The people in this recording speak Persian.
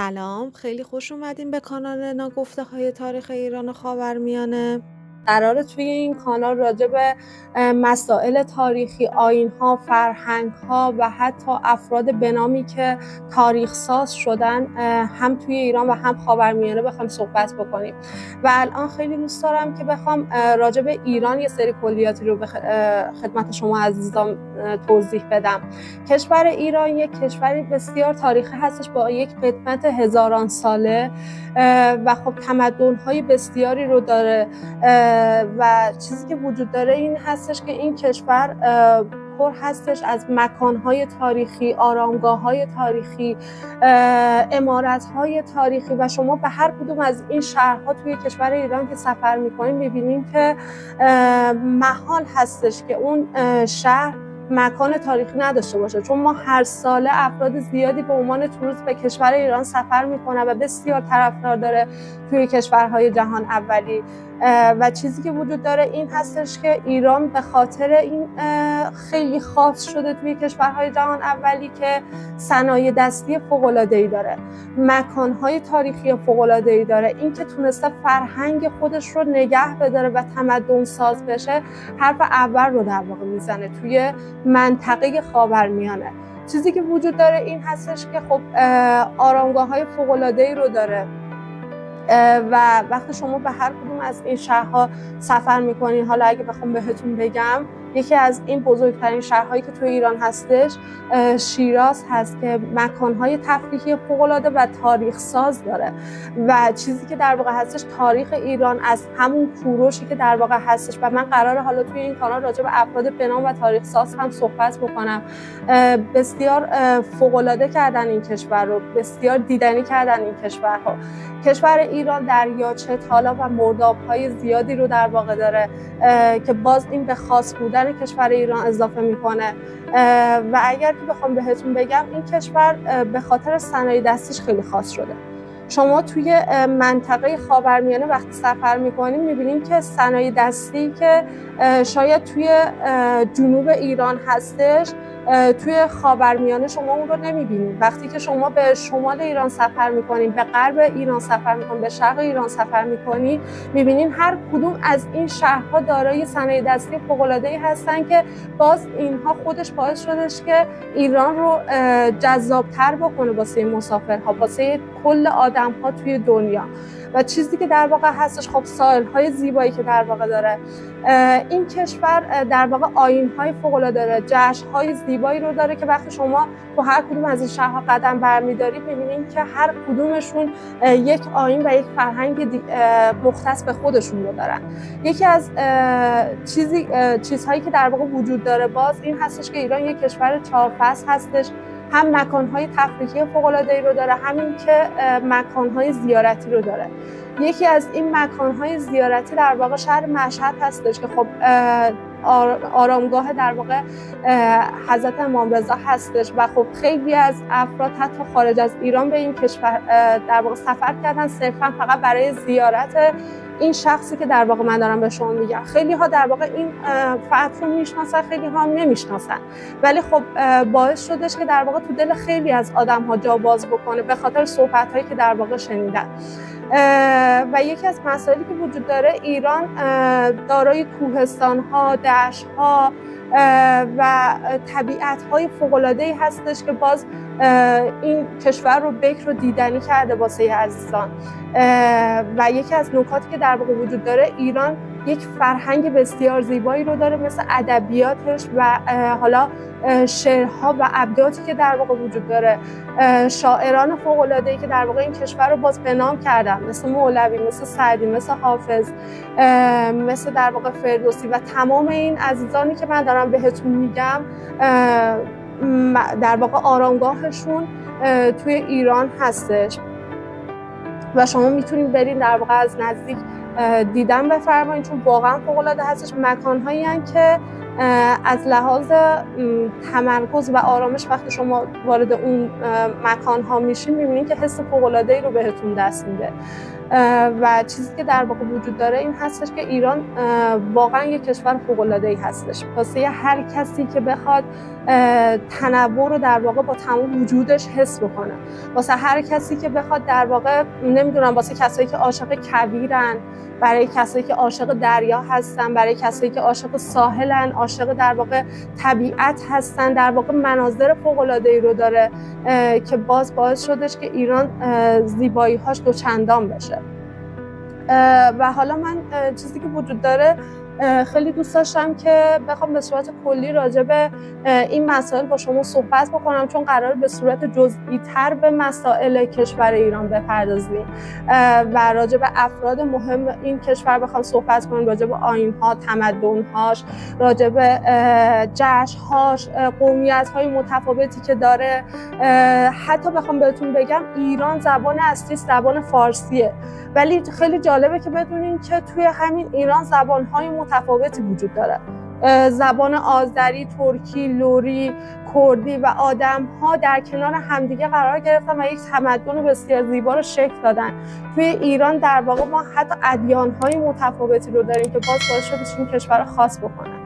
سلام، خیلی خوش اومدین به کانال ناگفته‌های تاریخ ایران و خاورمیانه. قراره توی این کانال راجع به مسائل تاریخی، آیین‌ها، فرهنگ‌ها و حتی افراد بنامی که تاریخ ساز شدن هم توی ایران و هم خاورمیانه بخوام صحبت بکنیم. و الان خیلی دوست دارم که بخوام راجع به ایران یه سری کلیاتی رو به خدمت شما عزیزان توضیح بدم. کشور ایران یک کشوری بسیار تاریخی هستش با یک قدمت هزاران ساله و خب تمدن‌های بسیاری رو داره و چیزی که وجود داره این هستش که این کشور پر هستش از مکان‌های تاریخی، آرامگاه‌های تاریخی، عمارت‌های تاریخی و شما به هر کدوم از این شهرها توی کشور ایران که سفر می‌کنید می‌بینید که محال هستش که اون شهر مکان تاریخی نداشته باشه، چون ما هر ساله افراد زیادی به عنوان توریست به کشور ایران سفر میکنه و بسیار طرفدار داره توی کشورهای جهان اولی. و چیزی که وجود داره این هستش که ایران به خاطر این خیلی خاص شده توی کشورهای جهان اولی که صنایع دستی فوق‌العاده‌ای داره، مکانهای تاریخی فوق‌العاده‌ای داره، این که تونسته فرهنگ خودش رو نگه بداره و تمدن ساز بشه حرف اول رو در واقع میزنه توی منطقه خاورمیانه. چیزی که وجود داره این هستش که خب آرامگاه‌های فوق‌العاده‌ای رو داره و وقتی شما به هر کدوم از این شهرها سفر میکنین، حالا اگه بخوام بهتون بگم یکی از این بزرگترین شهرهایی که توی ایران هستش شیراز هست که مکانهای تفریحی فوق‌العاده و تاریخ ساز داره و چیزی که در واقع هستش تاریخ ایران از همون کوروشی که در واقع هستش و من قراره حالا توی این کانال راجع به افراد بنام و تاریخ ساز هم صحبت بکنم. بسیار فوق‌العاده کردن این کشور رو، بسیار دیدنی کردن این کشورها. کشور ایران دریاچه، تالا و مرداب‌های زیادی رو در واقع داره که باز این به خاص بودن کشور ایران اضافه میکنه و اگر که بخوام بهتون بگم این کشور به خاطر صنایع دستیش خیلی خاص شده. شما توی منطقه خاورمیانه وقتی سفر میکنید میبینید که صنایع دستی که شاید توی جنوب ایران هستش توی خاورمیانه شما اون رو نمیبینید. وقتی که شما به شمال ایران سفر میکنید، به غرب ایران سفر میکنید، به شرق ایران سفر میکنید، میبینید هر کدوم از این شهرها دارای صنایع دستی فوق‌العاده‌ای هستن که باز اینها خودش باعث شدش که ایران رو جذاب‌تر بکنه واسه مسافرها، واسه کل آدم‌ها توی دنیا. و چیزی که در واقع هستش خب ساحل‌های زیبایی که در واقع داره این کشور، در واقع آیین‌های فوق‌العاده داره، جشن‌های زیبایی رو داره که وقتی شما تو هر کدوم از این شهرها قدم برمی‌دارید می‌بینید که هر کدومشون یک آیین و یک فرهنگ مختص به خودشون رو دارن. یکی از چیزهایی که در واقع وجود داره باز این هستش که ایران یک کشور چهار فصل هستش، هم مکان‌های تفریحی فوق‌العاده‌ای رو داره، همین که مکان‌های زیارتی رو داره. یکی از این مکان‌های زیارتی در واقع شهر مشهد هستش که خب آرامگاه در واقع حضرت امام رضا هستش و خب خیلی از افراد حتی خارج از ایران به این کشور در واقع سفر کردن صرفا فقط برای زیارت این شخصی که در واقع من دارم به شما میگم. خیلی ها در واقع این فرد رو میشناسن، خیلی ها نمیشناسن، ولی خب باعث شدش که در واقع تو دل خیلی از آدم ها جا باز بکنه به خاطر صحبت هایی که در واقع شنیدن. و یکی از مسائلی که وجود داره ایران دارای کوهستان ها، دشت ها و طبیعت های فوق العاده ای هستش که باز این کشور رو بکر و دیدنی کرده واسه عزیزان. و یکی از نکاتی که در واقع وجود داره ایران یک فرهنگ بسیار زیبایی رو داره، مثل ادبیاتش و حالا شعرها و ابیاتی که در واقع وجود داره، شاعران فوق‌العاده‌ای که در واقع این کشور رو باز به نام کردن، مثل مولوی، مثل سعدی، مثل حافظ، مثل در واقع فردوسی و تمام این عزیزانی که من دارم بهتون میگم در واقع آرامگاهشون توی ایران هستش و شما میتونید برید در واقع از نزدیک دیدن بفرمایید، چون واقعا فوق‌العاده هستش. مکان‌هایی هستن که از لحاظ تمرکز و آرامش وقتی شما وارد اون مکان ها میشین میبینین که حس فوق‌العاده‌ای رو بهتون دست میده و چیزی که در واقع وجود داره این هستش که ایران واقعا یک کشور فوق‌العاده‌ای هستش واسه هر کسی که بخواد تنوع رو در واقع با تمام وجودش حس بکنه، واسه هر کسی که بخواد در واقع نمیدونم، واسه کسایی که عاشق کویرن، برای کسایی که عاشق دریا هستن، برای کسایی که عاشق ساحلن، عاشق در واقع طبیعت هستن، در واقع مناظر فوق‌العاده‌ای رو داره که باعث شدش که ایران زیبایی‌هاش دوچندان بشه. و حالا من چیزی که وجود داره خیلی دوست داشتم که بخوام به صورت کلی راجع به این مسائل با شما صحبت بکنم، چون قراره به صورت جزئی تر به مسائل کشور ایران بپردازیم و راجع به افراد مهم این کشور بخوام صحبت کنیم، راجع به آیین‌ها، تمدن‌هاش، راجع به جشن‌هاش، قومیت‌های متفاوتی که داره. حتی بخوام بهتون بگم ایران زبان اصلی زبان فارسیه، ولی خیلی جالبه که بدونین که توی همین ایران زبان‌های متفاوتی وجود داره. زبان آذری، ترکی، لری، کردی و آدم‌ها در کنار همدیگه قرار گرفتن و یک تمدن بسیار زیبا رو شکل دادن. توی ایران در واقع ما حتی ادیان‌های متفاوتی رو داریم که باعث شده این کشور خاص بکنه.